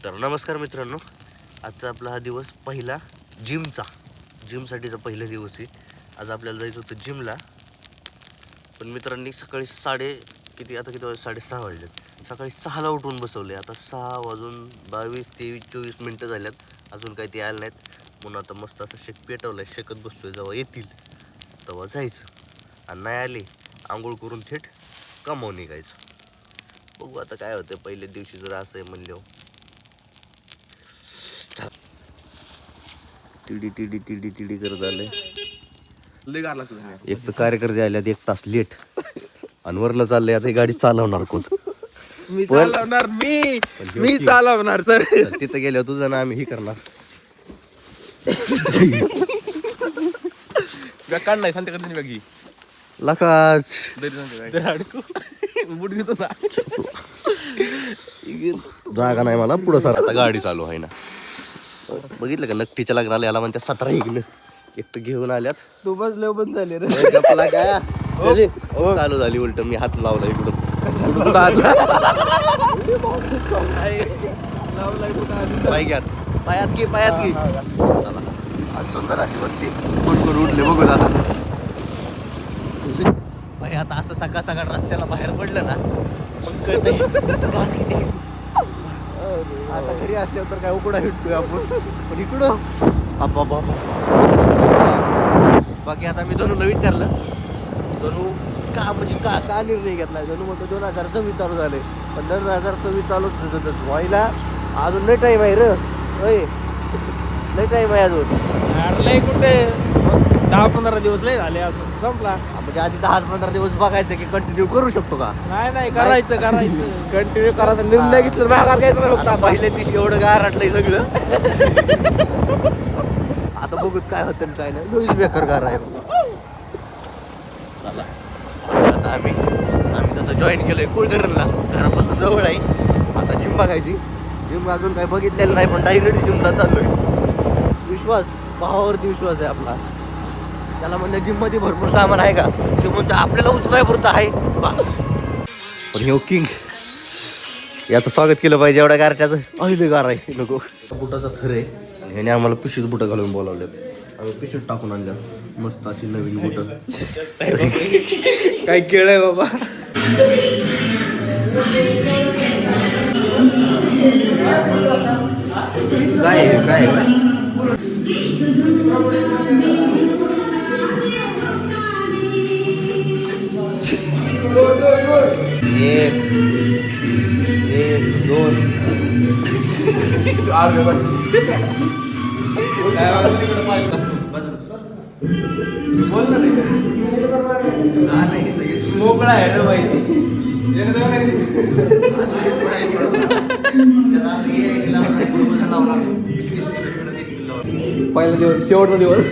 तर नमस्कार मित्रांनो, आजचा आपला हा दिवस पहिला जिमसाठीचा पहिला दिवस आहे. आज आपल्याला जायचं होतं जिमला, पण मित्रांनी सकाळी किती वाजले 6:30 वाजले. सकाळी 6ला उठून बसवले. आता 6 वाजून 22, 23, 24 मिनटं झाल्यात, अजून काही ते आले नाहीत. म्हणून आता मस्त असं शेक पेटवलं आहे, शेकत बसतोय. जेव्हा येतील तेव्हा जायचं, आणि नाही आले आंघोळ करून थेट कामावून निघायचं. बघू आता काय होतं. पहिल्या दिवशी जर असं आहे म्हणल्यावर तिडी करत आले. एक तर कार्यकर्ते आल्यात 1 तास लेट, आणि वरनं चाललंय आता ही गाडी चालवणार कोण? मी चालवणार सर. तिथं गेल्यावर तुझं ना आम्ही ही करणार. काढ नाही सांगते का बॅगी लकाच बुट घेतो ना. जागा नाही मला पुढं सर. आता गाडी चालू आहे ना, बघितलं का? नक्कीच्या लग्नाला याला म्हणते 17 इकडं. एक तर घेऊन आल्यात. तू बसल्यावर बंद झाले रे. गपला काय चालू झाली. उलट मी हात लावला इकडून. पायात की सुंदर अशी बसती. उठले बघू दादा. भाई आता असं सकाळ सकाळ रस्त्याला बाहेर पडलं ना, मग कळतंय आता घरी असल्यावर तर काय उकडा हिंडतोय आपण, पण इकडं बाकी. आता मी दोनूला विचारलं, दोनू का म्हणजे का निर्णय घेतलाय? दोनू म्हणतो 2026 चालू झाले, पण 2026 चालू व्हायला अजून लय टाईम आहे र. लय टाईम आहे अजून. लय कुठे 10-15 दिवस लय झाले, अजून संपला. म्हणजे आधी 10-15 दिवस बघायचं की कंटिन्यू करू शकतो का? नाही करायचं कंटिन्यू करायचं. निर्णय घेतलं माघार घ्यायचं नाही. आता पहिल्या दिवशी एवढं गार वाटलंय सगळं. आता बघूत काय होतं काय नाही. लईच बेकार गार आहे. आता आम्ही तसं जॉईन केलंय कुलधरणला, घरापासून जवळ आहे. आता जिम बघायची. जिम अजून काय बघितलेलं नाही, पण डायरेक्ट जिमला चाललोय. भावावरती विश्वास आहे आपला. त्याला म्हणलं जिममध्ये भरपूर सामान आहे का? ते म्हणतो आपल्याला उचलाय पुरतं आहे बस. पण हे किंग याचं स्वागत केलं पाहिजे. एवढ्या गारट्याचं अहिले गार आहे. नको बुटाचा थर आहे, आणि ह्याने आम्हाला पिशवीत बुटं घालून बोलावलेत. आम्ही पिशवीत टाकून आणल्या मस्त अशी नवीन बुटं. काय केळ आहे बाबा. काय एक 2 मोकळा आहे रे बाई. पहिला दिवस, शेवटचा दिवस.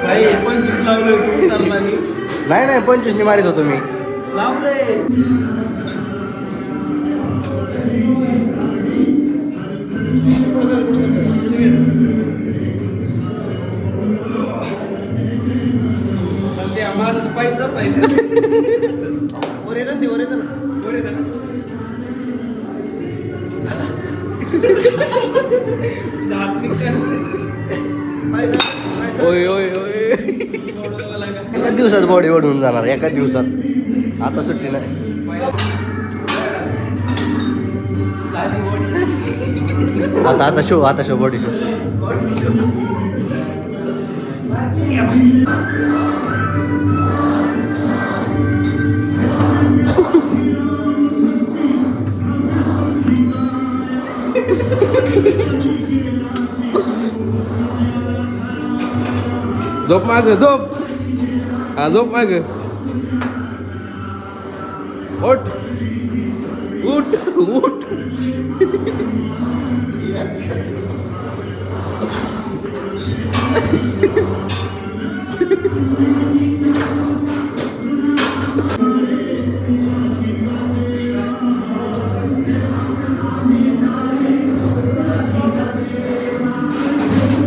भाई 25 लावलंय तू उतरतानी. नाही 25 मारित होतो मी. लावलंय. सध्या माझं पाहिजे जात नाही. वर येतं ना. तुझा हात निघतोय. एका दिवसात बॉडी वाढून जाणार. एका दिवसात. आता सुट्टी नाही. आता शो बॉडी शो. झोप माग झोप. हा झोप माग. उठ उठ उठ.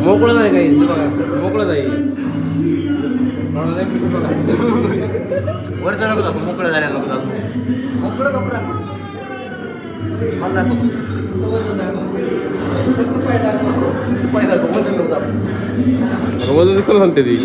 मोकळं नाही काही ते बघा मोकळं जाईल. वरचं नको दाखव, मोकळं झालेलं नको दाखव. मोकळं नको दाखव. मला दाखव. फक्त पाय दाखव, वजन नको दाखव. वजन दिसलं सांगते ती.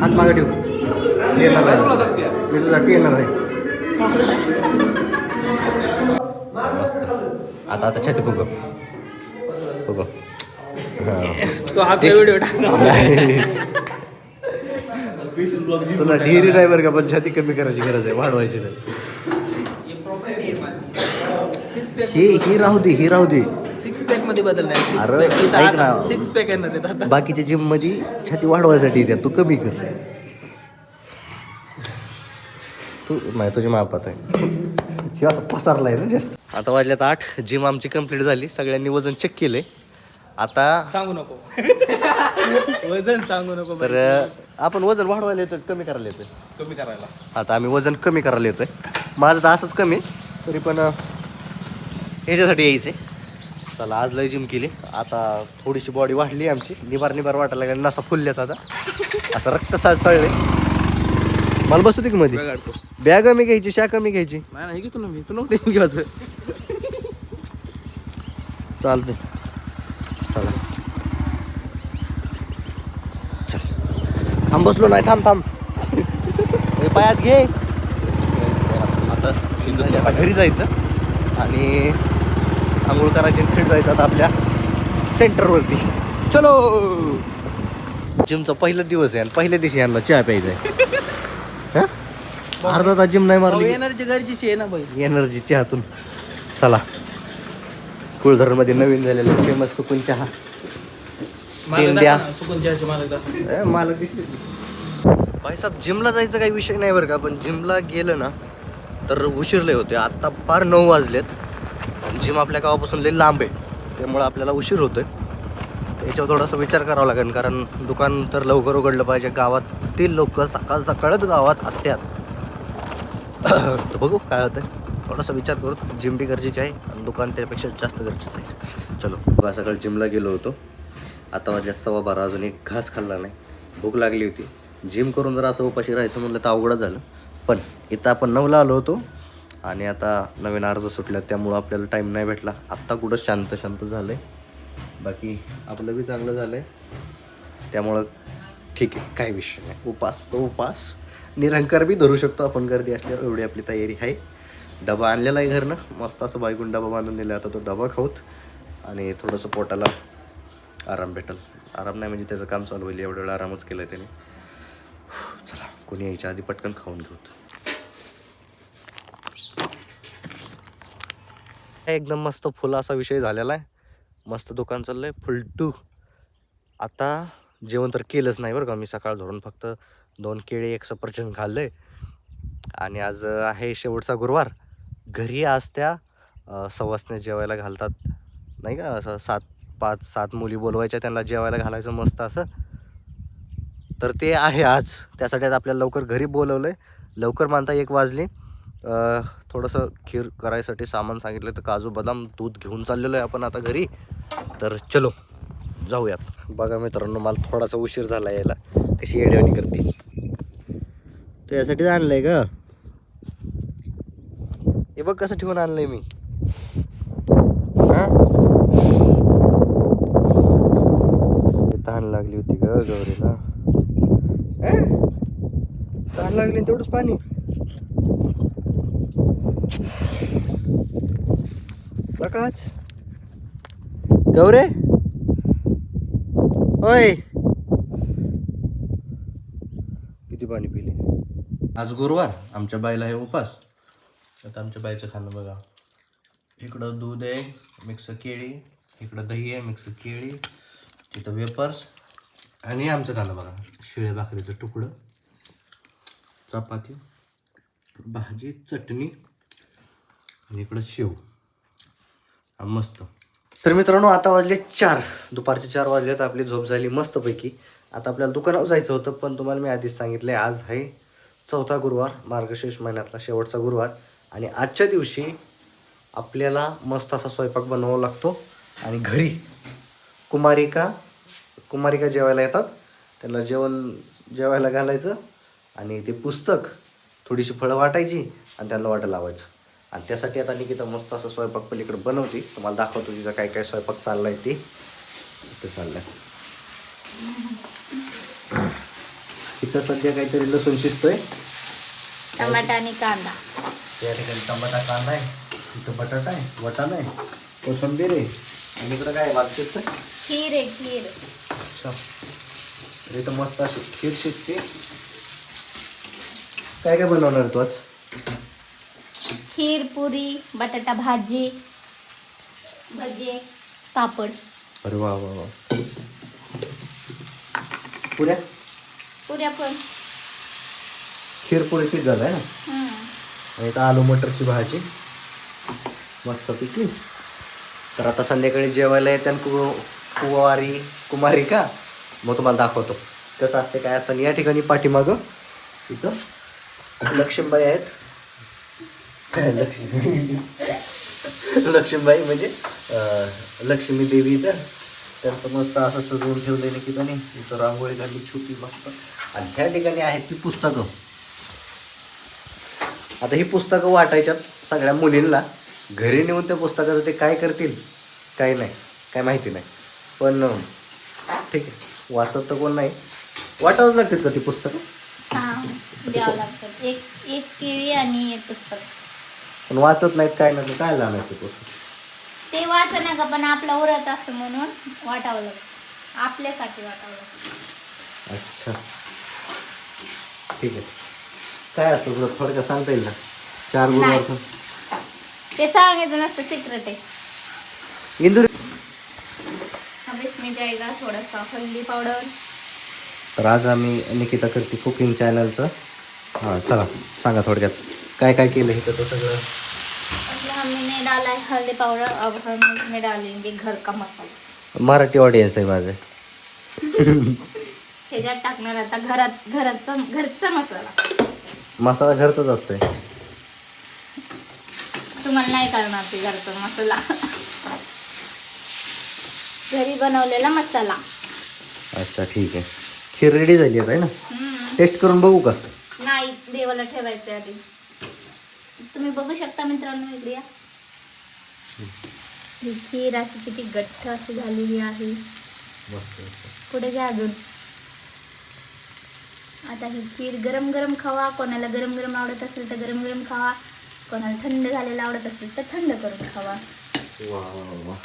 हात मागे ठेव. येणार आहे मी तुझ्यासाठी येणार आहे. आता छाती फुग फुग. तो हा व्हिडिओ तुला ढिरी नाही बरं का, पण छाती कमी करायची गरज आहे, वाढवायची नाही. ही राहू दे, ही राहू दे. सिक्स पॅक मध्ये बदलणार. अरे ऐक ना, सिक्स पॅक येणार आहेत आता. बाकीच्या जिम मध्ये छाती वाढवायसाठी येतात, तू कमी कर. तू नाही तुझी मापात आहे. हे असं पसारलाय ना जास्त. आता वाजल्यात 8. जिम आमची कंप्लीट झाली. सगळ्यांनी वजन चेक केले. आता सांगू नको. वजन सांगू नको. तर आपण वजन वाढवायला येतोय कमी करायला येतोय? कमी करायला. आता आम्ही वजन कमी करायला येतोय. माझं तर असंच कमी, तरी पण ह्याच्यासाठी यायचे. चला आज लय जिम केली. आता थोडीशी बॉडी वाढली आमची. निबार वाटायला लागली. नसा फुलल्यात आता. असं रक्त सळले. मला बसू दे की मध्ये. बॅग कमी घ्यायची, शा कमी घ्यायची. नाही घेतो ना मी. तू नको घ्यायचं. चालते. चला चल. थांब बसलो नाही. थांब हे पायात घे. आता झाली. आता घरी जायचं आणि आंघोळ करायची, थेट जायचं आता आपल्या सेंटरवरती. चलो. जिमचा पहिला दिवस आहे आणि पहिल्या दिवशी यांना चहा प्यायचा आहे. अर्धा तास जिम नाही मारली. एनर्जी गरजेची आहे ना बाई. एनर्जी चहातून. चला कुळधरमध्ये नवीन झालेला फेमस सुकून चहा. द्या सुकून चहाची मालक. मालक दिसले भाई साहेब. जिमला जायचं काही विषय नाही बरं का, पण जिमला गेलं ना तर उशीरले होते. आत्ता फार 9 वाजलेत. जिम आपल्या गावापासून लई लांब आहे, त्यामुळं आपल्याला उशीर होतोय. याच्यावर थोडासा विचार करावा लागेल, कारण दुकान तर लवकर उघडलं पाहिजे. गावातील लोक सकाळच गावात असतात. तर बघू काय होतं. थोडासा विचार करू. जिम बी गरजेची आहे आणि दुकान त्यापेक्षा जास्त गरजेचं आहे. चलो. बघा सकाळी जिमला गेलो होतो. आता वाजल्या 12:15. अजून एक घास खाल्ला नाही. भूक लागली होती. जिम करून जर असं उपाशी राहायचं म्हणलं तर अवघड झालं. पण इथं आपण 9ला आलो होतो आणि आता नवीन अर्ज सुटल्या, त्यामुळं आपल्याला टाईम नाही भेटला. आत्ता कुठं शांत झालं आहे. बाकी आपलं बी चांगलं झालं आहे, त्यामुळं ठीक आहे, काही विषय नाही. उपास तो उपास. निरंकार बी धरू शकतो आपण गर्दी असल्यावर, एवढी आपली तयारी आहे. डबा आणलेला आहे घरनं, मस्त असं बायकून डबा बांधून दिला. आता तो डबा खाऊत आणि थोडंसं पोटाला आराम भेटल. आराम नाही म्हणजे त्याचं काम चालू होईल. एवढं वेळ आरामच केला आहे त्याने. चला कोणी यायच्या आधी पटकन खाऊन घेऊत. एकदम मस्त फुल असा विषय झालेला आहे. मस्त दुकान चाललं आहे फुलटू. आता जेवण तर केलंच नाही बरं का मी. सकाळ धरून फक्त 2 केळी 1 सफरचंद खाल्लं आहे. आणि आज आहे शेवटचा गुरुवार. घरी आज त्या सवासने जेवायला घालतात नाही का, असं 5-7 मुली बोलवायच्या, त्यांना जेवायला घालायचं मस्त असं. तर ते आहे आज. त्यासाठी आज आपल्याला लवकर घरी बोलवलं आहे. लवकर मानता 1 वाजले. थोडंसं खीर करायसाठी सामान सांगितलं, तर काजू बदाम दूध घेऊन चाललेलो आहे आपण आता घरी. तर चलो जाऊयात. बघा मित्रांनो, मला थोडासा उशीर झाला यायला. कशी येड्यावानी करते. तर यासाठीच आणलं आहे का. हे बघ कसं ठेवून आणलं आहे मी. हां ग गौरीला. तहान लागली ना तेवढंच पाणी. प्रकाश गौरे होय किती पाणी पिले. आज गुरुवार, आमच्या बाईला आहे उपास. आता आमच्या बाईचं खाणं बघा. इकडं दूध आहे, मिक्स केळी. इकडं दही आहे, मिक्स केळी. तिथं वेपर्स. आणि आमचं खाणं बघा. शिळे भाकरीचं तुकडं, चपाती, भाजी, चटणी आणि इकडं शेव. हा मस्त. तर मित्रांनो आता वाजले 4, दुपारचे 4 वाजलेत. आपली झोप झाली मस्तपैकी. आता आपल्याला दुकानावर जायचं होतं, पण तुम्हाला मी आधीच सांगितलं आज आहे 4था गुरुवार, मार्गशीर्ष महिन्यातला शेवटचा गुरुवार. आणि आजच्या दिवशी आपल्याला मस्त असा स्वयंपाक बनवावा लागतो. आणि घरी कुमारिका जेवायला येतात, त्यांना जेवायला घालायचं. आणि ते पुस्तक, थोडीशी फळं वाटायची आणि त्यांना वाटा लावायचं. आणि त्यासाठी आता निकिता मस्त असं स्वयंपाक पलीकडे बनवते. तुम्हाला दाखवतो तिचा काय काय स्वयंपाक चाललाय ते. इथं चाललाय इथं सध्या काहीतरी लसूण शिजतोय. टमाटा आणि कांदा. त्या ठिकाणी टमाटा कांदा आहे, इथं बटाटा आहे, वाटाणा आहे, कोथिंबीर आहे. आणि इकडं काय भात शिजतोय. खीर आहे खीर. अच्छा, तर इथं मस्त अशी खीर शिजते. काय काय बनवणार तू आज. खीर, पुरी, बटाटा भाजी, भजे, पापड. अरे वा वा वा. पुऱ्या पुऱ्या पण. खीर पुरी किती झालं आहे ना. आणि इथं आलू मटरची भाजी मस्तपैकी. तर आता संध्याकाळी जेवायला येते कुमारिका. मग तुम्हाला दाखवतो कसं असते काय असतं. या ठिकाणी पाठीमागं इथं लक्ष्मीबाई आहेत. लक्ष्मीबाई म्हणजे लक्ष्मी देवी. तर त्यांचं मस्त असं सजवून ठेवलेलं की नाही. इथं रांगोळी काढली छोटी मस्त. आणि ह्या ठिकाणी आहेत ती पुस्तकं. आता ही पुस्तकं वाटायच्यात सगळ्या मुलींना. घरी नेऊन त्या पुस्तकाचं ते काय करतील काय नाही, काय माहिती नाही. पण ठीक आहे, वाचत तर कोण नाही. वाटावंच लागतात का ती पुस्तकं. हा द्यावं लागतं. एक केळी आणि एक पुस्तक. पण वाचत नाहीत काय नाही, काय जाणार ते पुस्तक. ते वाच नाही का, पण आपला उरत असतं म्हणून वाटावं लागतं. आपल्यासाठी वाटावं लागतं. अच्छा ठीक आहे. काय असतं तुला थोडक्यात सांगता येईल ना. 4 गुरुवारचं ते सांगायचं नसतं, सिक्रेट आहे. इंदूर. अब इसमें जाएगा थोडासा हल्दी पावडर. तर आज आम्ही निकिता करते कुकिंग चॅनलचं. हां चला सांगा थोडक्यात काय काय केलं इथं तो सगळं. मतलब हमने डाला है हल्दी पाउडर. अब हम इसमें डालेंगे घर का मसाला. मराठी ऑडियन्स आहे माझं. ह्याच्यात टाकणार आता घरचा मसाला. मसाला घरचाच असतोय. तुम्हाला नाही करणार ते घरचा मसाला. घरी बनवलेला मसाला. अच्छा ठीक आहे. खीर रेडी झाली आहे ना. टेस्ट करून बघू का. नाही, देवाला ठेवायचं आधी. तुम्ही बघू शकता मित्रांनो, इकडे या. ही खीर अशी किती घट्ट अशी झालेली आहे. मस्त. पुढे घ्या अजून. आता ही खीर गरम गरम खावा. कोणाला गरम गरम आवडत असेल तर गरम गरम खावा. कोणाला थंड झालेला आवडत असेल तर थंड करून खावा. वा वा वा.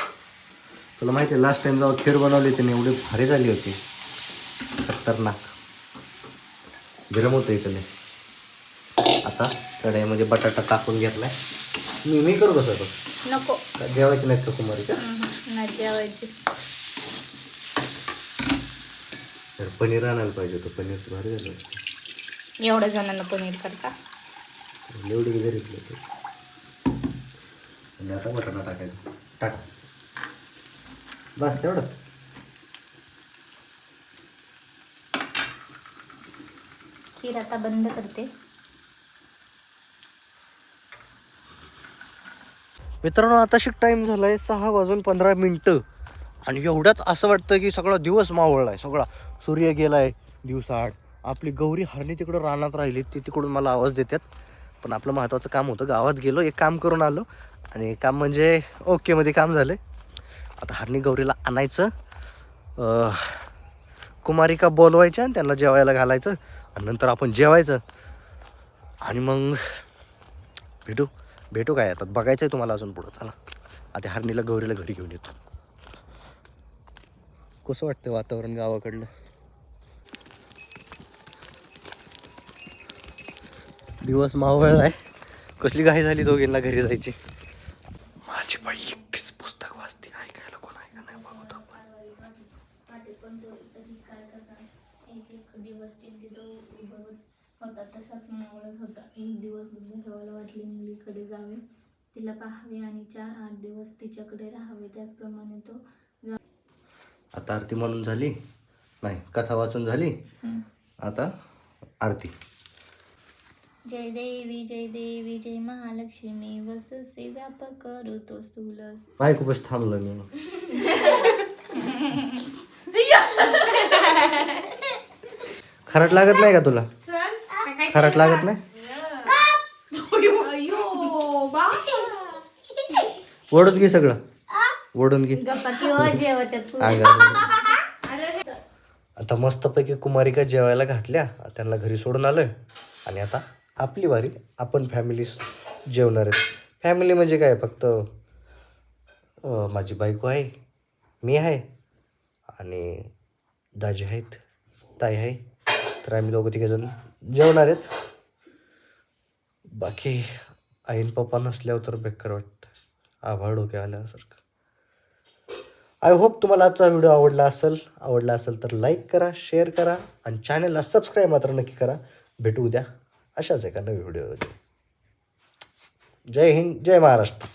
तुला माहिती आहे लास्ट टाइम जेव्हा खीर बनवली होती एवढी भारी झाली होती. खतरनाक. गरम होतं इकडे. आता कढईमध्ये बटाटा टाकून घेतलाय. मी करू कसं तो. नको. जेवायची नाही का कुमारी का. नाही जेवायची. तर पनीर आणायला पाहिजे होतं. पनीरचं भारी झालं. एवढ्या जणांना पनीर करता. एवढी घरी आणि आता बटाटा टाकायचं. टाक बस तेवढंच. खीर आता बंद करते. मित्रांनो आताशी टाईम झाला आहे 6:15 आणि एवढ्यात असं वाटतं की सगळा दिवस मावळला आहे. सगळा सूर्य गेला आहे दिवसाआड. आपली गौरी हरणी तिकडं रानात राहिली. ती तिकडून मला आवाज देतात. पण आपलं महत्त्वाचं काम होतं. गावात गेलो, एक काम करून आलो. आणि काम म्हणजे ओकेमध्ये काम झालं. आता हरणी गौरीला आणायचं. कुमारिका बोलवायच्या आणि त्यांना जेवायला घालायचं आणि नंतर आपण जेवायचं आणि मग भेटू काय आता बघायचं आहे तुम्हाला अजून पुढं. चला आता हरणीला गौरीला घरी घेऊन येतो. कसं वाटतं वातावरण गावाकडलं? दिवस मावळ आहे. कसली घाई झाली दोघींना घरी जायची. माझी बाई एकटीच पुस्तक वाचते, ऐकायला कोण ऐका नाही बघत आपण. एक दिवस होता तसाच मावळत होता. एक दिवस ठेवायला वाटले मुलीकडे जावे, तिला पाहावे आणि 4-8 दिवस तिच्याकडे राहावे. त्याचप्रमाणे तो आता आरती म्हणून झाली नाही, कथा वाचून झाली. आता आरती. जय देवी जय महालक्ष्मी वससे व्यापक करू तो स्थूलस. काय खूपच थांबलो मी. खरट लागत नाही का तुला? खरट लागत नाही? ओढून घे सगळं, ओढून घे. आता मस्तपैकी कुमारिका जेवायला घातल्या, त्यांना घरी सोडून आलोय आणि आता आपली वारी. आपण फॅमिली जेवणार आहे. फॅमिली म्हणजे काय, फक्त माझी बायको आहे, मी आहे आणि दाजी आहेत, ताई आहे. तर आम्ही दोघं तिघेजण जेवणार आहेत. बाकी आईन पप्पा नसल्यावर तर बेकार वाटतं, आभाळ डोक्या आल्यासारखं. आय होप तुम्हाला आजचा व्हिडिओ आवडला असेल तर लाईक करा, शेअर करा आणि चॅनलला सबस्क्राईब मात्र नक्की करा. भेटू उद्या अशाच एका नवीन व्हिडिओमध्ये. जय हिंद, जय महाराष्ट्र.